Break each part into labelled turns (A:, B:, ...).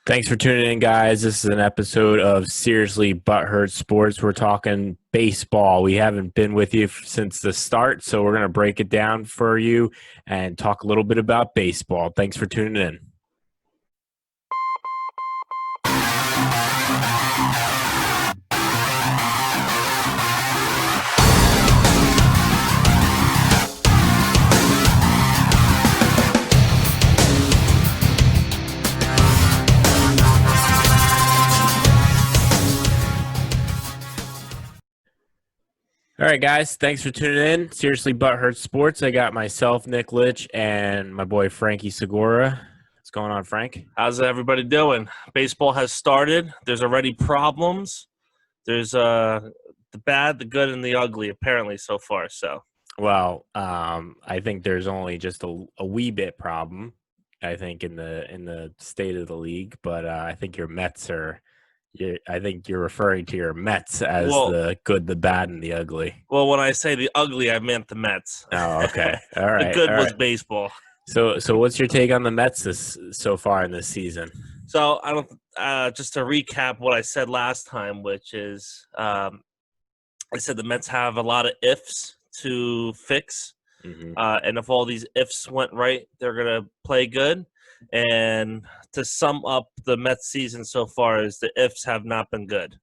A: Thanks for tuning in, guys. This is an episode of Seriously Butthurt Sports. We're talking baseball. We haven't been with you since the start, so we're going to break it down for you and talk a little bit about baseball. Thanks for tuning in. All right, guys. Thanks for tuning in. Seriously Butthurt Sports. I got myself, Nick Litch, and my boy Frankie Segura. What's going on, Frank?
B: How's everybody doing? Baseball has started. There's already problems. There's the bad, the good, and the ugly, apparently, so far.
A: Well, I think there's only just a wee bit problem, I think, in the state of the league. But I think your Mets are. I think you're referring to your Mets as the good, the bad, and the ugly.
B: Well, when I say the ugly, I meant the Mets.
A: Oh, okay. All right.
B: The good
A: all
B: was
A: right.
B: baseball.
A: So what's your take on the Mets so far in this season?
B: So I don't. Just to recap what I said last time, which is, I said the Mets have a lot of ifs to fix, and if all these ifs went right, they're gonna play good. And to sum up the Mets season so far is the ifs have not been good.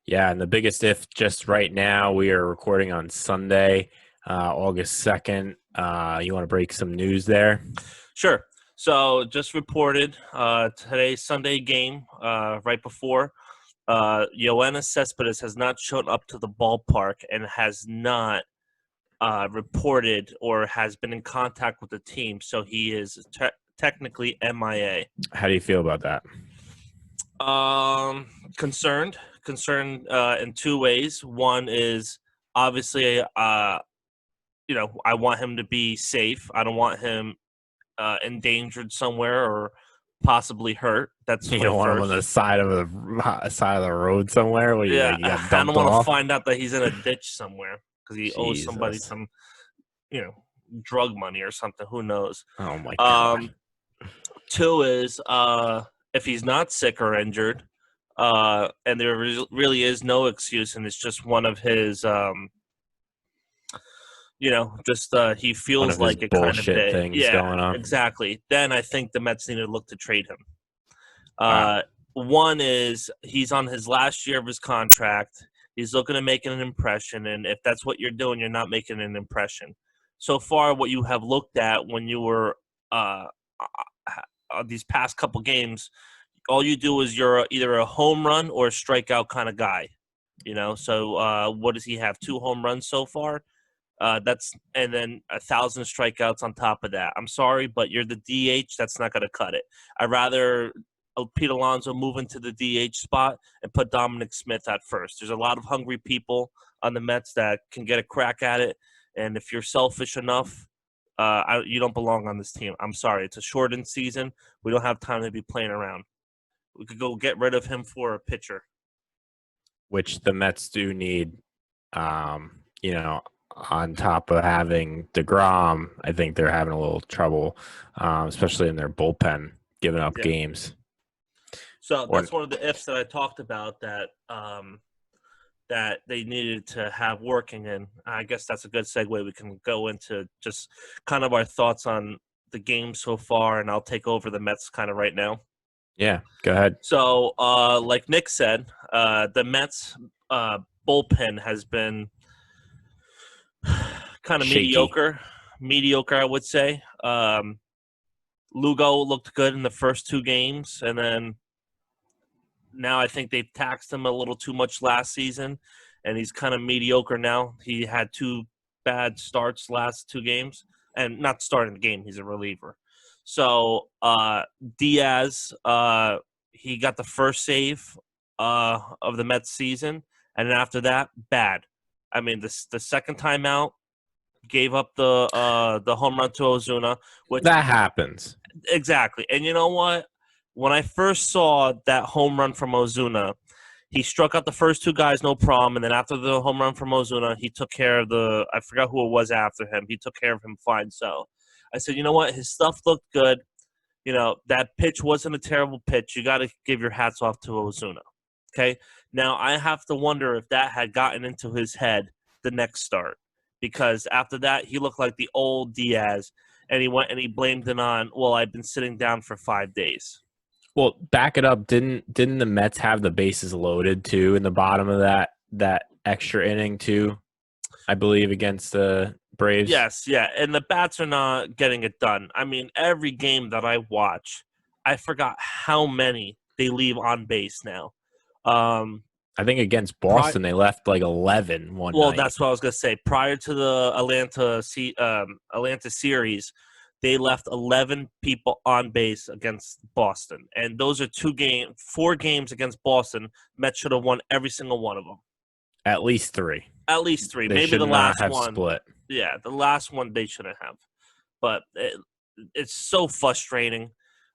A: Yeah, and the biggest if just right now, we are recording on Sunday, August 2nd. You want to break some news there?
B: Sure. So just reported today's Sunday game right before, Yoenis Cespedes has not shown up to the ballpark and has not reported or has been in contact with the team. So he is technically MIA.
A: How do you feel about that?
B: Concerned in two ways. One is obviously, I want him to be safe. I don't want him endangered somewhere or possibly hurt. That's
A: you don't want him on the side of the road somewhere. What,
B: yeah,
A: you got
B: I don't want
A: off?
B: to find out that he's in a ditch somewhere because he owes somebody some, drug money or something. Who knows?
A: Oh my god.
B: Two is if he's not sick or injured, and there really is no excuse, and it's just one of his, he feels like it kind of day.
A: Things going on.
B: Exactly. Then I think the Mets need to look to trade him.
A: Wow.
B: One is he's on his last year of his contract. He's looking to make an impression, and if that's what you're doing, you're not making an impression. So far, what you have looked at when you were these past couple games, all you do is you're either a home run or a strikeout kind of guy. So what does he have? 2 home runs so far? And then 1,000 strikeouts on top of that. I'm sorry, but you're the DH. That's not going to cut it. I'd rather Pete Alonso move into the DH spot and put Dominic Smith at first. There's a lot of hungry people on the Mets that can get a crack at it. And if you're selfish enough, you don't belong on this team. I'm sorry. It's a shortened season. We don't have time to be playing around. We could go get rid of him for a pitcher.
A: Which the Mets do need, on top of having DeGrom. I think they're having a little trouble, especially in their bullpen, giving up games.
B: So that's one of the ifs that I talked about that that they needed to have working, and I guess that's a good segue. We can go into just kind of our thoughts on the game so far, and I'll take over the Mets kind of right now.
A: Yeah, go ahead.
B: So, like Nick said, the Mets bullpen has been kind of mediocre, I would say. Lugo looked good in the first 2 games, and then now I think they've taxed him a little too much last season, and he's kind of mediocre now. He had 2 bad starts last 2 games, and not starting the game. He's a reliever. So Diaz, he got the first save of the Mets season, and then after that, bad. I mean, the second time out, gave up the home run to Ozuna. Which
A: that happens.
B: Exactly. And you know what? When I first saw that home run from Ozuna, he struck out the first 2 guys, no problem. And then after the home run from Ozuna, he took care of I forgot who it was after him. He took care of him fine. So I said, you know what? His stuff looked good. That pitch wasn't a terrible pitch. You got to give your hats off to Ozuna. Okay. Now I have to wonder if that had gotten into his head the next start, because after that he looked like the old Diaz, and he went and he blamed it on, well, I've been sitting down for 5 days.
A: Well, back it up. Didn't the Mets have the bases loaded too in the bottom of that extra inning too? I believe against the Braves.
B: Yes, yeah, and the bats are not getting it done. I mean, every game that I watch, I forgot how many they leave on base now. Um,
A: I think against
B: pri-
A: Boston they left like 11 one
B: well,
A: night.
B: that's what I was gonna say. Prior to the Atlanta series, they left 11 people on base against Boston, and those are 4 games against Boston. Mets should have won every single one of them.
A: At least 3.
B: At least 3,
A: They
B: maybe
A: should
B: the
A: not
B: last
A: have
B: one.
A: split.
B: Yeah, the last one they shouldn't have. But it's so frustrating.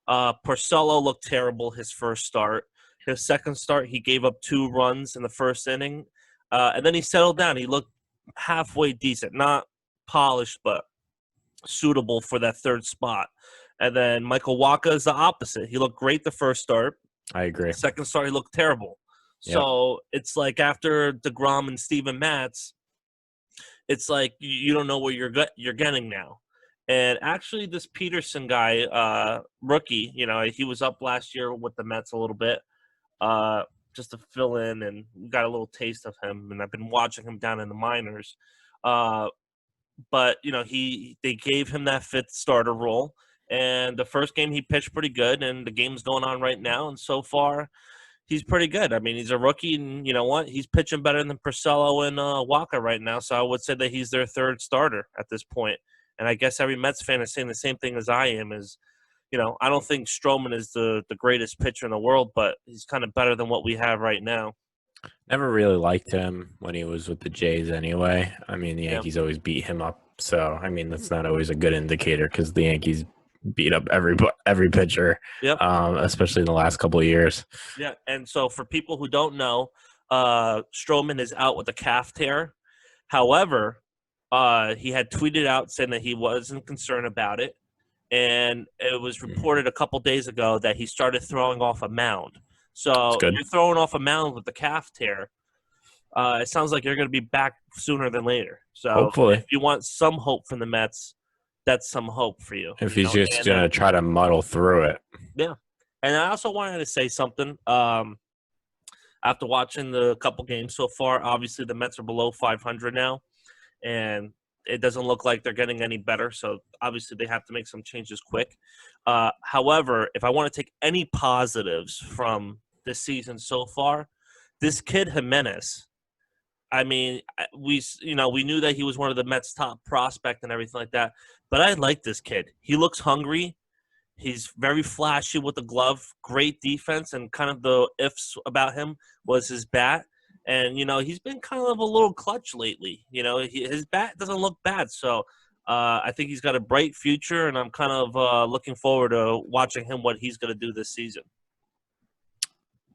B: Porcello looked terrible his first start. His second start, he gave up 2 runs in the first inning, and then he settled down. He looked halfway decent, not polished, but suitable for that third spot. And then Michael Waka is the opposite. He looked great the first start.
A: I agree.
B: Second start, he looked terrible.
A: Yep.
B: So it's like after DeGrom and Steven Matz, it's like you don't know what you're getting now. And actually, this Peterson guy, rookie, he was up last year with the Mets a little bit, just to fill in, and got a little taste of him. And I've been watching him down in the minors. But they gave him that fifth starter role, and the first game he pitched pretty good, and the game's going on right now, and so far he's pretty good. I mean, he's a rookie, and you know what? He's pitching better than Porcello and Waka right now. So I would say that he's their third starter at this point. And I guess every Mets fan is saying the same thing as I am. I don't think Stroman is the greatest pitcher in the world, but he's kind of better than what we have right now.
A: Never really liked him when he was with the Jays anyway. I mean, the
B: Yeah.
A: Yankees always beat him up. So, I mean, that's not always a good indicator because the Yankees beat up every pitcher,
B: Yep.
A: especially in the last couple of years.
B: Yeah. And so for people who don't know, Stroman is out with a calf tear. However, he had tweeted out saying that he wasn't concerned about it. And it was reported a couple days ago that he started throwing off a mound. So
A: good.
B: you're throwing off a mound with the calf tear. It sounds like you're going to be back sooner than later. So
A: Hopefully.
B: if you want some hope from the Mets, that's some hope for you.
A: If he's just going to try to muddle through it.
B: Yeah. And I also wanted to say something. After watching the couple games so far, obviously the Mets are below 500 now, and it doesn't look like they're getting any better. So obviously they have to make some changes quick. However, if I want to take any positives from this season so far, this kid Jimenez. I mean, we knew that he was one of the Mets' top prospect and everything like that, but I like this kid. He looks hungry. He's very flashy with the glove, great defense, and kind of the ifs about him was his bat. And, he's been kind of a little clutch lately. His bat doesn't look bad. So I think he's got a bright future, and I'm kind of looking forward to watching him, what he's going to do this season.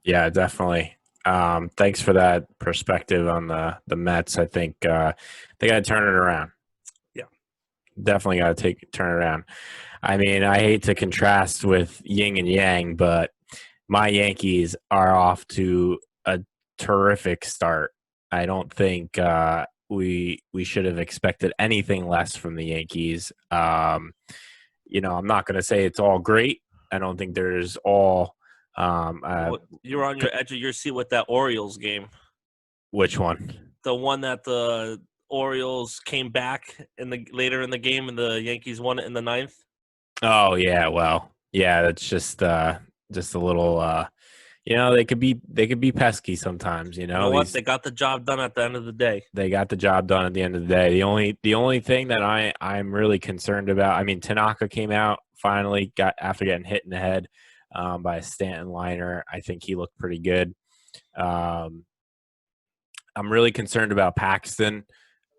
A: Yeah, definitely. Thanks for that perspective on the Mets. I think they got to turn it around.
B: Yeah.
A: Definitely got to turn it around. I mean, I hate to contrast with yin and yang, but my Yankees are off to a terrific start. I don't think we should have expected anything less from the Yankees. I'm not going to say it's all great. I don't think there's all.
B: You're on your edge of your seat with that Orioles game.
A: Which one?
B: The one that the Orioles came back later in the game, and the Yankees won it in the ninth.
A: Oh yeah, well, yeah, that's just a little. They could be pesky sometimes.
B: You know what? They got the job done at the end of the day.
A: They got the job done at the end of the day. The only thing that I'm really concerned about. I mean, Tanaka came out finally after getting hit in the head by a Stanton liner. I think he looked pretty good. I'm really concerned about Paxton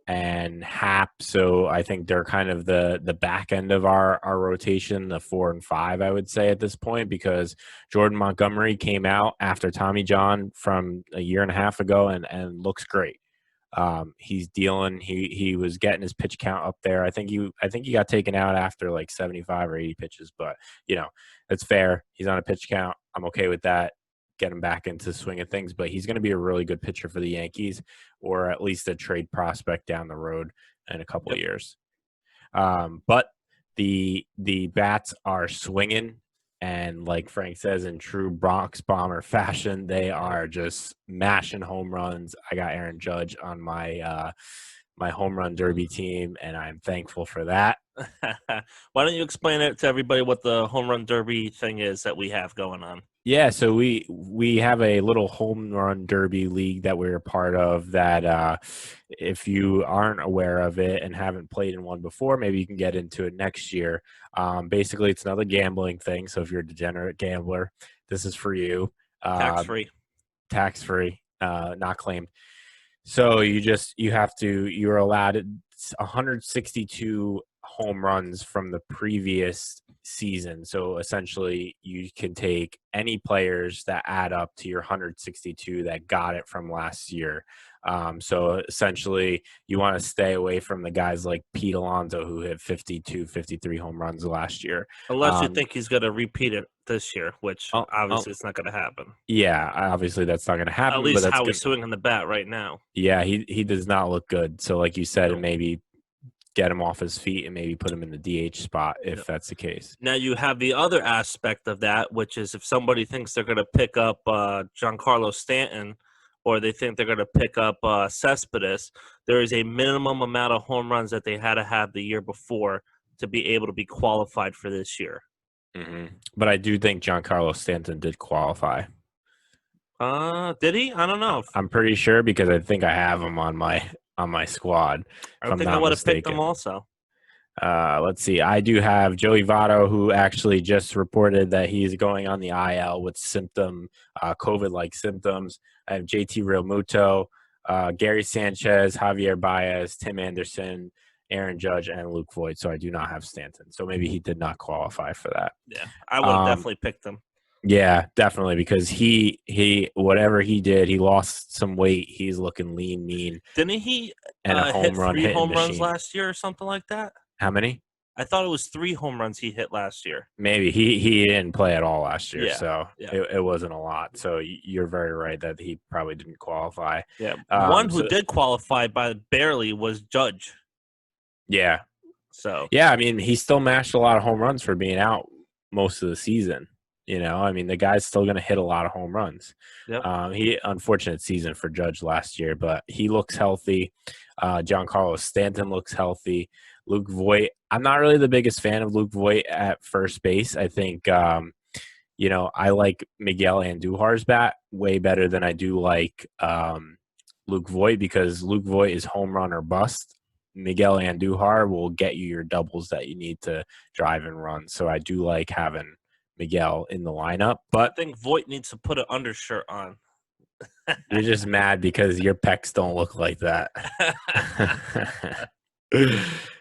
A: and Hap. So I think they're kind of the back end of our rotation, the 4 and 5, I would say at this point, because Jordan Montgomery came out after Tommy John from a year and a half ago and looks great. He's dealing. He was getting his pitch count up there. I think he got taken out after like 75 or 80 pitches, but that's fair. He's on a pitch count. I'm okay with that. Get him back into the swing of things, but he's going to be a really good pitcher for the Yankees, or at least a trade prospect down the road in a couple of
B: Yep.
A: years. But the bats are swinging, and like Frank says, in true Bronx Bomber fashion, they are just mashing home runs. I got Aaron Judge on my home run derby team, and I'm thankful for that.
B: Why don't you explain it to everybody what the home run derby thing is that we have going on?
A: Yeah, so we have a little home run derby league that we're a part of that if you aren't aware of it and haven't played in one before, maybe you can get into it next year. Basically, it's another gambling thing. So if you're a degenerate gambler, this is for you.
B: Tax
A: Uh,
B: free.
A: Tax free, not claimed. So you're allowed 162 home runs from the previous season. So essentially, you can take any players that add up to your 162 that got it from last year. So essentially, you want to stay away from the guys like Pete Alonso who hit 52, 53 home runs last year.
B: Unless you
A: Um,
B: think he's going to repeat it this year, which
A: uh, uh,
B: obviously it's not going to happen.
A: yeah, obviously that's not going to
B: At
A: happen, but
B: least
A: that's
B: how
A: good.
B: he's swinging the bat right now.
A: Yeah, he does not look good. So like you said,
B: No.
A: maybe get him off his feet and maybe put him in the DH spot
B: No.
A: if that's the case.
B: Now you have the other aspect of that, which is if somebody thinks they're going to pick up Giancarlo Stanton, or they think they're going to pick up Cespedes, there is a minimum amount of home runs that they had to have the year before to be able to be qualified for this year.
A: But I do think Giancarlo Stanton did qualify.
B: Did he? I don't know.
A: I'm pretty sure because I think I have him on my squad,
B: I
A: if I'm
B: think I
A: not
B: would have picked him
A: mistaken.
B: also.
A: Let's see. I do have Joey Votto, who actually just reported that he's going on the IL with COVID-like symptoms. I have JT Realmuto, Gary Sanchez, Javier Baez, Tim Anderson, Aaron Judge, and Luke Voigt. So I do not have Stanton. So maybe he did not qualify for that.
B: Yeah, I would have
A: Um,
B: definitely picked him.
A: yeah, definitely, because he whatever he did, he lost some weight. He's looking lean, mean,
B: Didn't he
A: and a
B: hit
A: home run
B: three
A: hitting
B: home runs
A: machine.
B: last year or something like that?
A: How many?
B: I thought it was 3 home runs he hit last year.
A: Maybe he didn't play at all last year,
B: Yeah,
A: so
B: yeah,
A: it wasn't a lot. So you're very right that he probably didn't qualify.
B: yeah. One who
A: So
B: did qualify by barely was Judge.
A: yeah,
B: So
A: yeah. I mean, he still mashed a lot of home runs for being out most of the season. I mean, the guy's still going to hit a lot of home runs.
B: yep.
A: He unfortunate season for Judge last year, but he looks healthy. Giancarlo Stanton looks healthy. Luke Voigt. I'm not really the biggest fan of Luke Voigt at first base. I think I like Miguel Andujar's bat way better than I do like Luke Voigt, because Luke Voigt is home run or bust. Miguel Andujar will get you your doubles that you need to drive and run. So I do like having Miguel in the lineup,
B: I
A: but
B: think Voigt needs to put an undershirt on.
A: you're just mad because your pecs don't look like that.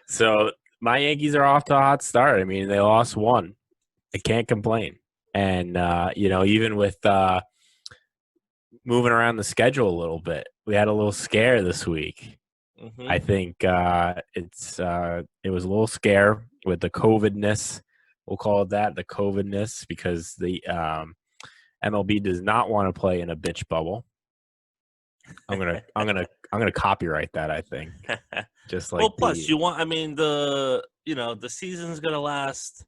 A: So my Yankees are off to a hot start. I mean, they lost one. I can't complain. And even with moving around the schedule a little bit, we had a little scare this week.
B: Mm-hmm.
A: I think it was a little scare with the COVIDness. We'll call it that, the COVIDness, because the MLB does not want to play in a bitch bubble. I'm gonna copyright that. I think just like
B: Well, plus you want. I mean, the season's gonna last.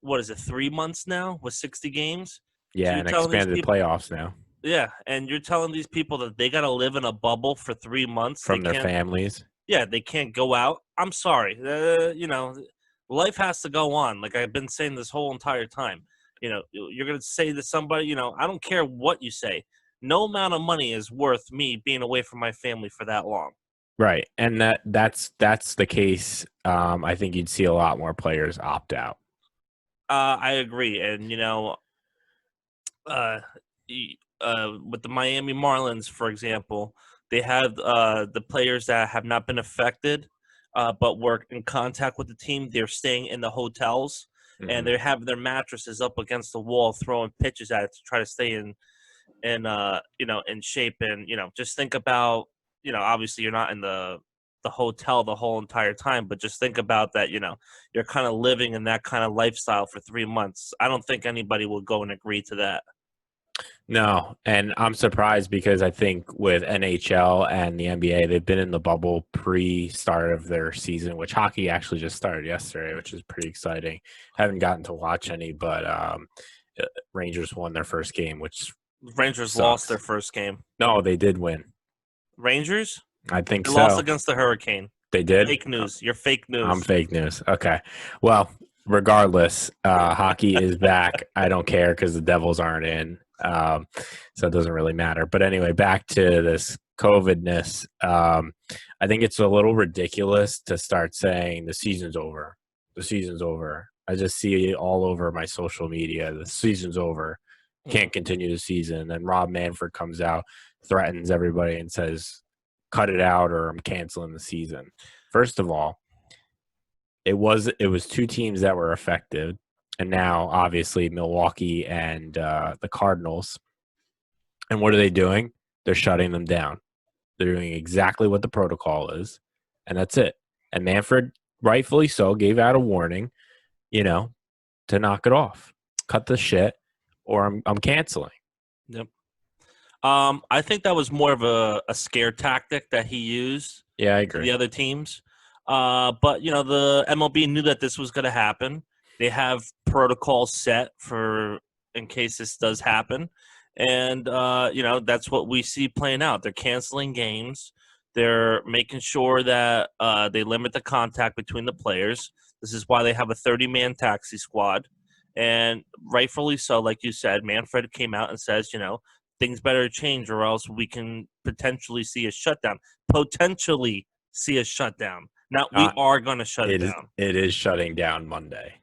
B: What is it? 3 months now with 60 games. So
A: yeah,
B: you're
A: and
B: telling these
A: expanded
B: people,
A: playoffs now
B: yeah, and you're telling these people that they got to live in a bubble for 3 months. They
A: from their
B: can't.
A: families.
B: Yeah, they can't go out. I'm sorry. Life has to go on. Like I've been saying this whole entire time. You're gonna say to somebody. I don't care what you say. No amount of money is worth me being away from my family for that long.
A: Right, and that's the case. I think you'd see a lot more players opt out.
B: I agree, and uh, with the Miami Marlins, for example, they have the players that have not been affected, but were in contact with the team. They're staying in the hotels, and
A: Mm-hmm.
B: they have their mattresses up against the wall, throwing pitches at it to try to stay in shape. And just think about obviously you're not in the hotel the whole entire time, but just think about that. You're kind of living in that kind of lifestyle for 3 months. I don't think anybody will go and agree to that.
A: No, and I'm surprised because I think with NHL and the NBA, they've been in the bubble pre-start of their season, which hockey actually just started yesterday, which is pretty exciting. Haven't gotten to watch any, but Rangers won their first game, which
B: Rangers lost
A: sucks.
B: their first game.
A: No, they did win.
B: Rangers?
A: I think
B: They lost
A: so.
B: against the Hurricane.
A: They did.
B: Fake news. You're fake
A: I'm
B: news.
A: fake news. Okay. Well, regardless, hockey is back. I don't care because the Devils aren't in. So it doesn't really matter. But anyway, back to this COVIDness. I think it's a little ridiculous to start saying the season's over. The season's over. I just see it all over my social media. The season's over. Can't continue the season. Then Rob Manfred comes out, threatens everybody, and says, cut it out or I'm canceling the season. First of all, it was two teams that were affected, and now obviously Milwaukee and the Cardinals. And what are they doing? They're shutting them down. They're doing exactly what the protocol is, and that's it. And Manfred, rightfully so, gave out a warning, to knock it off, cut the shit, or I'm canceling.
B: Yep. I think that was more of a scare tactic that he used.
A: Yeah, I
B: to
A: agree.
B: the other teams. But the MLB knew that this was going to happen. They have protocols set for in case this does happen, and that's what we see playing out. They're canceling games. They're making sure that they limit the contact between the players. This is why they have a 30-man taxi squad, and rightfully so. Like you said, Manfred came out and says, things better change or else we can potentially see a shutdown. Potentially see a shutdown. Now, we are going to shut it down.
A: It is shutting down Monday.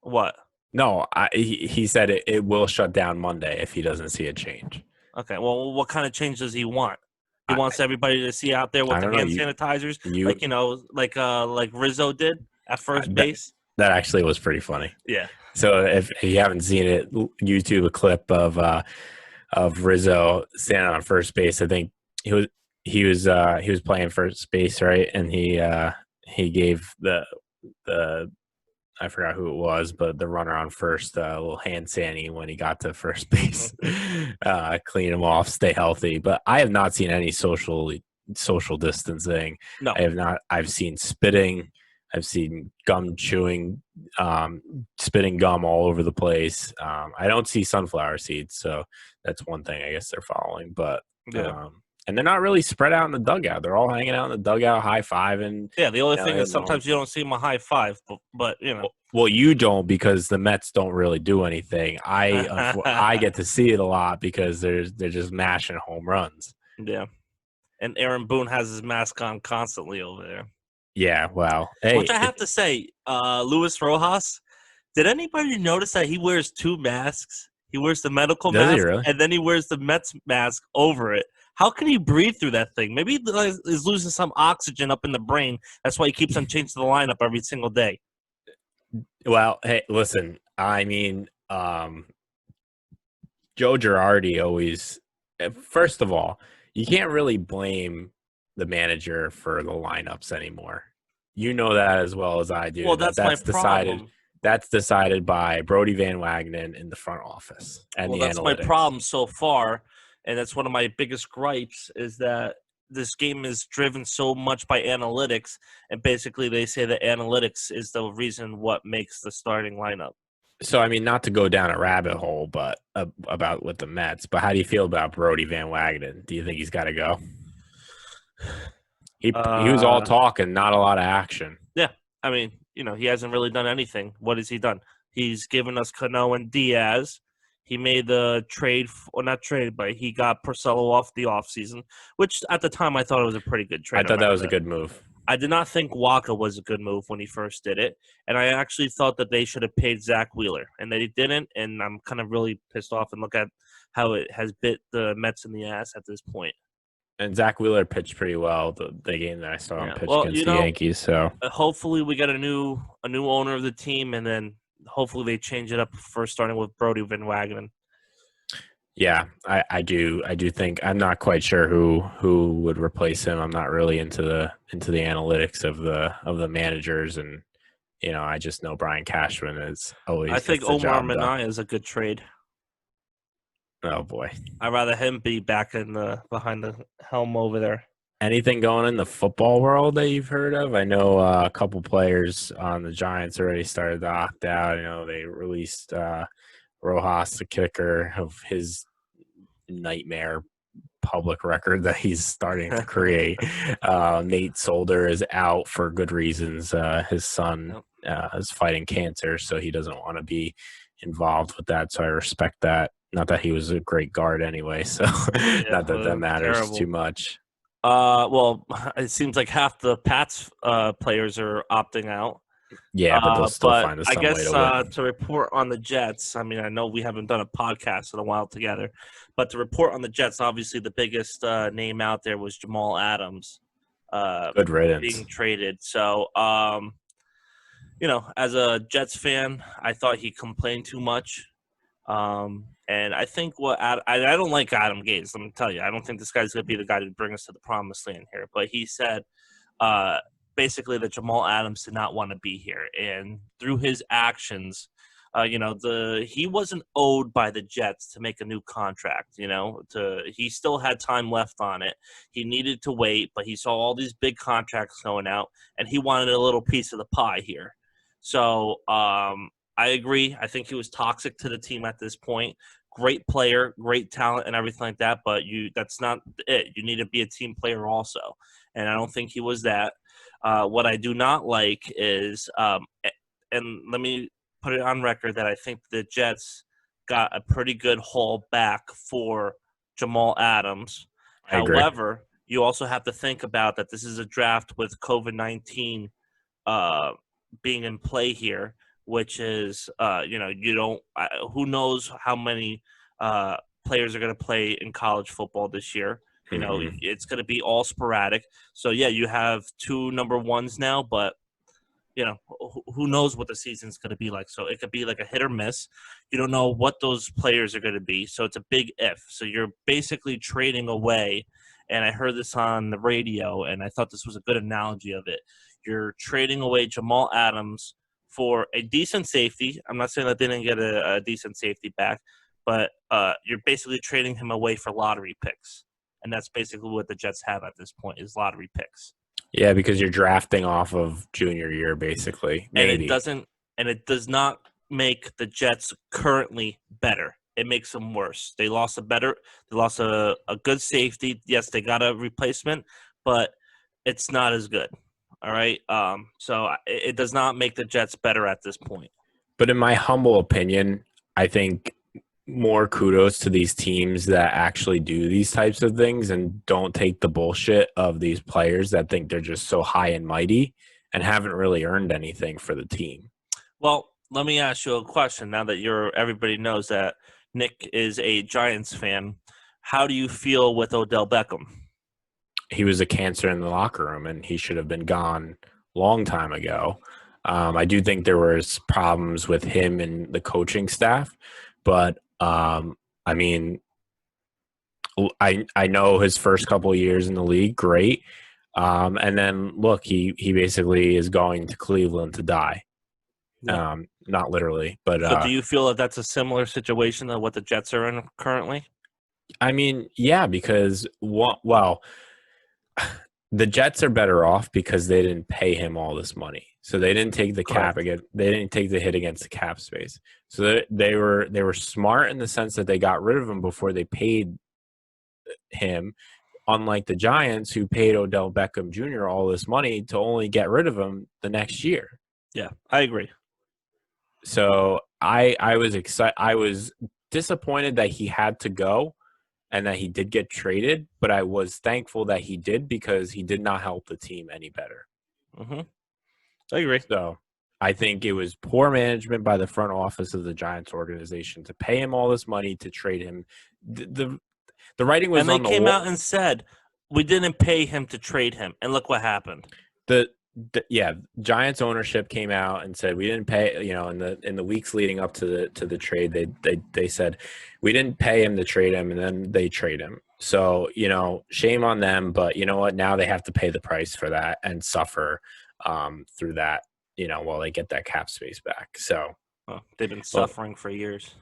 B: What?
A: No, he said it will shut down Monday if he doesn't see a change.
B: Okay, well, what kind of change does he want? He wants everybody to see out there with the hand sanitizers, like Rizzo did at first base.
A: That actually was pretty funny.
B: Yeah.
A: So if you haven't seen it, YouTube a clip of Rizzo standing on first base. I think he was playing first base, right? And he gave the I forgot who it was, but the runner on first a little hand sanny when he got to first base, clean him off, stay healthy. But I have not seen any social distancing.
B: No,
A: I have not. I've seen spitting. I've seen gum chewing, spitting gum all over the place. I don't see sunflower seeds, so that's one thing I guess they're following. But and they're not really spread out in the dugout. They're all hanging out in the dugout, high fiving.
B: Yeah, the only thing is sometimes you don't see them a high five, but
A: Well, you don't because the Mets don't really do anything. I get to see it a lot because they're just mashing home runs.
B: Yeah, and Aaron Boone has his mask on constantly over there.
A: Yeah, well, hey,
B: which I have to say, Luis Rojas. Did anybody notice that he wears two masks? He wears the medical mask,
A: really?
B: And then he wears the Mets mask over it. How can he breathe through that thing? Maybe he's losing some oxygen up in the brain. That's why he keeps on changing the lineup every single day.
A: Well, hey, listen. I mean, Joe Girardi always. First of all, you can't really blame the manager for the lineups anymore. You know that as well as I do.
B: Well, that's my
A: decided.
B: problem.
A: That's decided by Brodie Van Wagenen in the front office and
B: that's
A: analytics.
B: My problem so far, and that's one of my biggest gripes is that this game is driven so much by analytics, and basically they say that analytics is the reason what makes the starting lineup.
A: So, I mean, not to go down a rabbit hole, but about with the Mets, but how do you feel about Brodie Van Wagenen? Do you think he's got to go? He was all talk and not a lot of action.
B: Yeah, I mean, he hasn't really done anything. What has he done? He's given us Cano and Diaz. He made the trade, or not trade, but he got Porcello off the offseason, which at the time I thought it was a pretty good trade.
A: I thought that was a good move.
B: I did not think Waka was a good move when he first did it, and I actually thought that they should have paid Zach Wheeler, and they didn't, and I'm kind of really pissed off and look at how it has bit the Mets in the ass at this point.
A: And Zach Wheeler pitched pretty well the game that I saw him pitch against the Yankees. So
B: hopefully we get a new owner of the team, and then hopefully they change it up first, starting with Brodie Van Wagenen.
A: Yeah, I do think I'm not quite sure who would replace him. I'm not really into the analytics of the managers, and I just know Brian Cashman is
B: I
A: always
B: think
A: gets the
B: Omar
A: job done.
B: Minaya is a good trade.
A: Oh boy.
B: I'd rather him be back in the behind the helm over there.
A: Anything going in the football world that you've heard of? I know a couple players on the Giants already started to opt out. They released Rojas, the kicker, of his nightmare public record that he's starting to create. Nate Solder is out for good reasons. His son
B: Yep.
A: is fighting cancer, so he doesn't want to be involved with that. So I respect that. Not that he was a great guard anyway, so
B: Yeah,
A: not that that matters too
B: terrible.
A: much.
B: Well, it seems like half the Pats players are opting out.
A: Yeah, but they'll still
B: But
A: find
B: I
A: some way
B: guess
A: to win.
B: to report on the Jets, I mean, I know we haven't done a podcast in a while together, but to report on the Jets, obviously the biggest name out there was Jamal Adams
A: Good riddance.
B: being traded. So, as a Jets fan, I thought he complained too much. And I think I don't like Adam Gates. Let me tell you, I don't think this guy's going to be the guy to bring us to the promised land here. But he said uh, basically that Jamal Adams did not want to be here, and through his actions, he wasn't owed by the Jets to make a new contract. He still had time left on it. He needed to wait, but he saw all these big contracts going out, and he wanted a little piece of the pie here. So I agree. I think he was toxic to the team at this point. Great player, great talent, and everything like that. But that's not it. You need to be a team player also, and I don't think he was that. What I do not like is, and let me put it on record that I think the Jets got a pretty good haul back for Jamal Adams.
A: I agree.
B: However, you also have to think about that this is a draft with COVID-19 uh, being in play here, which is, you don't, who knows how many players are going to play in college football this year.
A: Mhm.
B: It's going to be all sporadic. So, yeah, you have two number ones now, but who knows what the season's going to be like. So it could be like a hit or miss. You don't know what those players are going to be. So it's a big if. So you're basically trading away. And I heard this on the radio, and I thought this was a good analogy of it. You're trading away Jamal Adams for a decent safety. I'm not saying that they didn't get a decent safety back, but you're basically trading him away for lottery picks. And that's basically what the Jets have at this point is lottery picks.
A: Yeah, because you're drafting off of junior year, basically.
B: and it
A: Maybe.
B: doesn't and it does not make the Jets currently better. It makes them worse. They lost a good safety. Yes, they got a replacement, but it's not as good. All right. So it does not make the Jets better at this point.
A: But in my humble opinion, I think more kudos to these teams that actually do these types of things and don't take the bullshit of these players that think they're just so high and mighty and haven't really earned anything for the team.
B: Well, let me ask you a question now that everybody knows that Nick is a Giants fan. How do you feel with Odell Beckham?
A: He was a cancer in the locker room and he should have been gone long time ago. I do think there was problems with him and the coaching staff, but I mean, I know his first couple of years in the league, great. And then look, he basically is going to Cleveland to die.
B: Yeah.
A: Not literally, but
B: So do you feel that that's a similar situation to what the Jets are in currently?
A: I mean, yeah, because well, the Jets are better off because they didn't pay him all this money. So they didn't take the cap
B: Correct.
A: again. They didn't take the hit against the cap space. So they were smart in the sense that they got rid of him before they paid him. Unlike the Giants, who paid Odell Beckham Jr. all this money to only get rid of him the next year.
B: Yeah, I agree.
A: So I was excited. I was disappointed that he had to go and that he did get traded, but I was thankful that he did because he did not help the team any better.
B: Hmm. I agree.
A: So I think it was poor management by the front office of the Giants organization to pay him all this money to trade him. The writing was
B: And they
A: on the
B: came
A: wall.
B: out and said we didn't pay him to trade him, and look what happened.
A: the Yeah, Giants ownership came out and said we didn't pay. In the weeks leading up to the trade, they said we didn't pay him to trade him, and then they trade him. So shame on them, but you know what? Now they have to pay the price for that and suffer through that. While they get that cap space back. So,
B: Well, they've been
A: well,
B: suffering for years.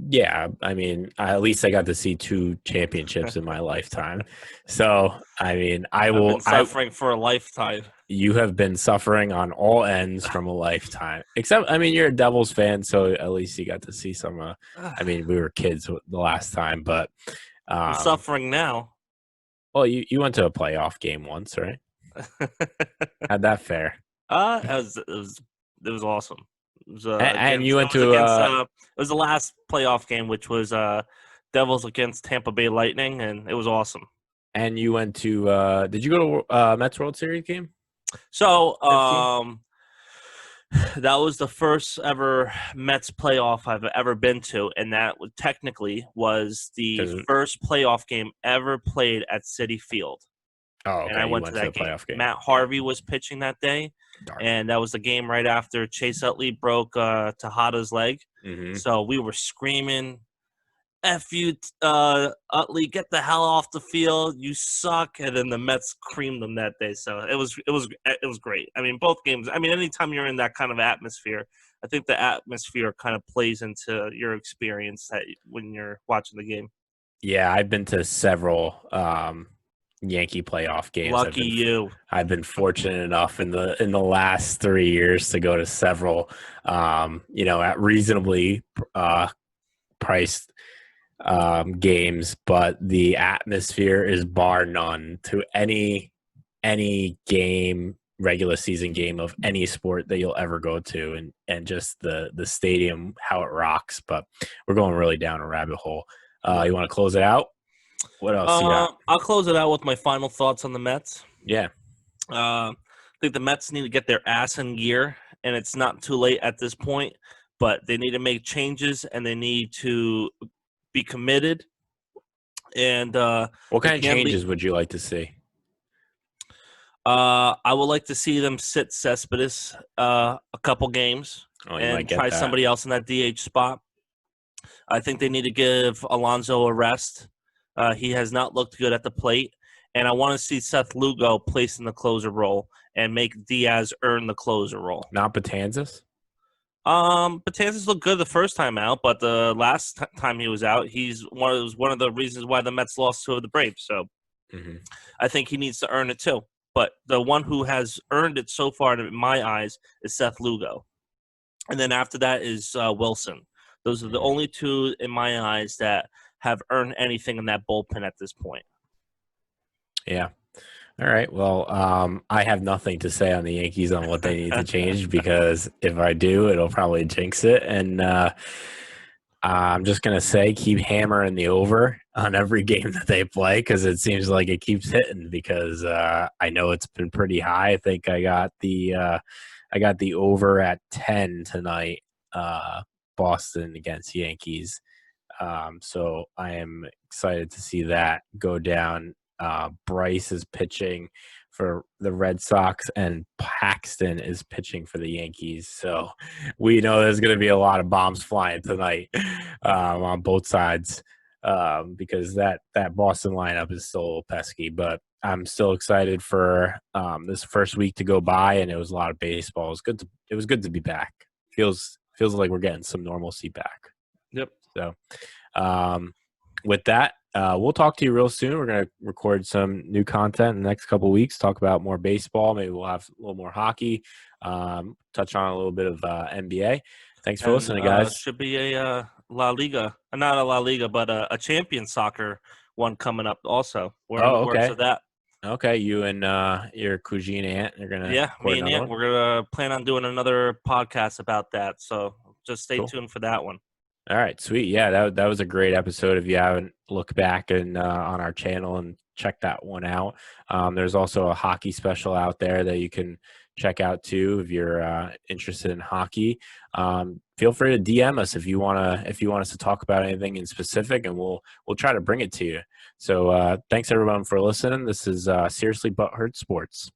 A: yeah, I mean, at least I got to see 2 championships in my lifetime. So, I mean,
B: I've been suffering for a lifetime.
A: you have been suffering on all ends from a lifetime. Except, I mean, you're a Devils fan, so at least you got to see some. I mean, we were kids the last time, but
B: I'm suffering now.
A: well, you went to a playoff game once, right? How'd that fare?
B: It was awesome. It was
A: And you went
B: it was
A: to
B: against it was the last playoff game, which was Devils against Tampa Bay Lightning, and it was awesome.
A: and you went to did you go to Mets World Series game?
B: So
A: 15?
B: that was the first ever Mets playoff I've ever been to, and that technically was the first playoff game ever played at Citi Field.
A: Oh,
B: And I
A: okay. You
B: went to
A: went to
B: that
A: the
B: game.
A: playoff game.
B: Matt Harvey was pitching that day,
A: Darn.
B: and that was the game right after Chase Utley broke Tejada's leg.
A: Mm-hmm.
B: So we were screaming, "F you, Utley! Get the hell off the field! You suck!" And then the Mets creamed them that day. So it was great. I mean, both games. I mean, anytime you're in that kind of atmosphere, I think the atmosphere kind of plays into your experience when you're watching the game.
A: Yeah, I've been to several Yankee playoff games.
B: Lucky you.
A: I've been fortunate enough in the last 3 years to go to several, at reasonably priced games, but the atmosphere is bar none to any game, regular season game of any sport that you'll ever go to, and just the stadium, how it rocks. But we're going really down a rabbit hole. You want to close it out? What else you got?
B: I'll close it out with my final thoughts on the Mets.
A: Yeah.
B: I think the Mets need to get their ass in gear, and it's not too late at this point, but they need to make changes, and they need to be committed. And
A: what kind of changes would you like to see?
B: I would like to see them sit Cespedes a couple games and try somebody else in that DH spot. I think they need to give Alonso a rest. He has not looked good at the plate. And I want to see Seth Lugo placed in the closer role and make Diaz earn the closer role.
A: Not Betances?
B: Betances looked good the first time out, but the last time he was out, was one of the reasons why the Mets lost to the Braves. So I think he needs to earn it too. But the one who has earned it so far, in my eyes, is Seth Lugo. And then after that is Wilson. Those are the only two, in my eyes, that have earned anything in that bullpen at this point.
A: Yeah. All right. Well, I have nothing to say on the Yankees on what they need to change, because if I do, it'll probably jinx it. And I'm just going to say keep hammering the over on every game that they play, because it seems like it keeps hitting, because I know it's been pretty high. I think I got the over at 10 tonight, Boston against Yankees. So I am excited to see that go down. Bryce is pitching for the Red Sox, and Paxton is pitching for the Yankees. So we know there's going to be a lot of bombs flying tonight on both sides, because that Boston lineup is still pesky. But I'm still excited for this first week to go by, and it was a lot of baseball. It was good to be back. Feels like we're getting some normalcy back.
B: Yep.
A: So with that, we'll talk to you real soon. We're going to record some new content in the next couple of weeks, talk about more baseball. Maybe we'll have a little more hockey, touch on a little bit of NBA. Thanks for listening, guys.
B: Should be a La Liga, not a La Liga, but a champion soccer one coming up also. We're in the works of that.
A: Okay, you and your cousine aunt are going to
B: me and Aunt, we're going to plan on doing another podcast about that. So just stay tuned for that one.
A: All right, sweet. Yeah, that was a great episode. If you haven't, look back and on our channel and check that one out. There's also a hockey special out there that you can check out too if you're interested in hockey. Feel free to DM us if you want us to talk about anything in specific, and we'll try to bring it to you. So thanks everyone for listening. This is Seriously But Hurt Sports.